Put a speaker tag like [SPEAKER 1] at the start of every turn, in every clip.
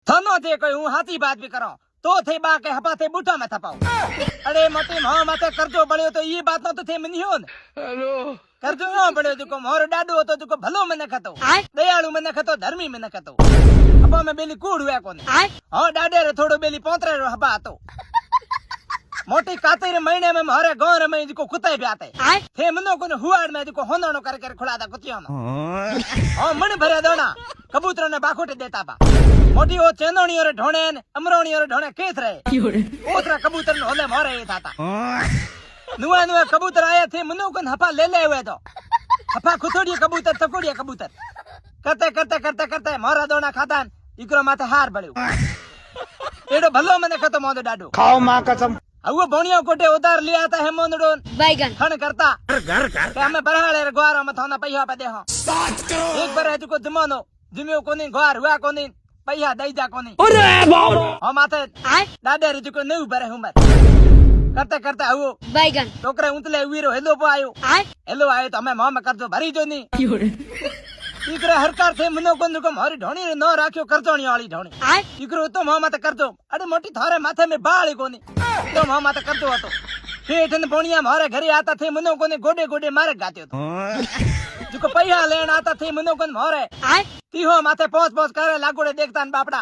[SPEAKER 1] थनो थे कोई हूं हाथी बात भी करो तो थे बा के हपा थे बूठा में थपाओ अरे मोटी मां माथे कर्जो बळ्यो तो ये बात नो तो थे मनी हो ने हेलो कर्जो न बळ्यो जो मोर डाडो હતો जो भलो मने खतो दयाळु मने खतो धर्मी मने खतो अपा में बेली कूड़ हुआ कोने हां डाडे रे थोड़ो बेली पोतरे रो हपा હતો मोटी कातेरे महीने में मारे गांव में जो कुत्ते भी आते थे मनो को हुआड़ में जो होनानो कर कर खुलादा कुतियों में हां मन भरे दोना कबूतरों ने बाखोटे देता बा मोटी वो चेंदोनी और ढोणे अमरोनी और ढोणे केस रहे ओतरा कबूतर ने होले मारे ये था नुआ नुआ कबूतर आए थे मनो को हपा ले ले हुए तो हपा खुथोड़ी कबूतर तकोड़िया कबूतर करते करते करते करते मारा दोना खाता इकरो माथे हार बळ्यो एडो भलो मने खत्म होदो डाडो
[SPEAKER 2] खाओ मां कसम
[SPEAKER 1] वो बोनिया कोटे उतार लिया था है मोंदड़ो
[SPEAKER 3] बैगन
[SPEAKER 1] खण करता
[SPEAKER 2] घर घर
[SPEAKER 1] हमें बरहाड़े ग्वार में थाना पैसा पे देहो एक बार है जो जमानो जिम्यो कोनी ग्वार हुआ कोनी पैसा दई जा कोनी
[SPEAKER 2] अरे बाप
[SPEAKER 1] हम माथे दादे रे जो नहीं बरे हूं मैं करते करते वो
[SPEAKER 3] बैगन
[SPEAKER 1] टोकरे उतले वीरो हेलो पो आयो हेलो आयो तो हमें मां में कर दो भरी जो नी इकरे हरकार थे मनो को नुको मारी ढोणी रे न राख्यो करजोणी वाली ढोणी इकरो तो मां माथे करजो अरे मोटी थारे माथे में बाळ कोनी तो मां माथे करजो હતો ठेठ ने बोनिया मारे घरे आता थे मनो को ने गोडे गोडे मारे गात्यो तो जो पैसा लेन आता थे मनो को मारे तीहो माथे पहुंच पहुंच करे लागोड़े देखता न बापड़ा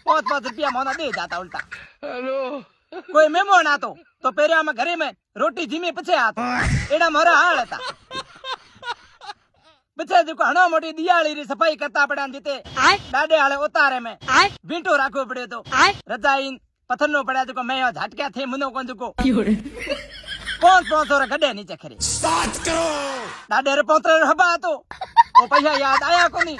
[SPEAKER 1] 5-5 रुपया मोना दे जाता उल्टा हेलो कोई मेहमान आतो तो पेरिया में घरे में रोटी जीमे पछे आतो एड़ा मारा हाल था बच्चे जो हणो मोटी दियाली री सफाई करता पड़ा जीते डाडे आले उतारे में बींटो राखो पड़े तो रजाई पत्थर पड़ा जो मैं झटक्या थे मनो को जो 500 और गड्ढे नीचे खरी डाडे रे पोतरे हबा तो ओ पैसा याद आया कोनी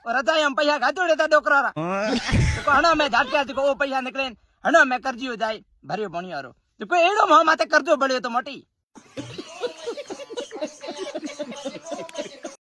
[SPEAKER 1] और रजाई हम पैसा गाजोड़े था डोकरा रा तो हणो में झटक्या जो ओ पैसा निकले हणो में करजियो जाए भरियो बणियारो जो एड़ो मां माथे करजो बळ्यो तो मोटी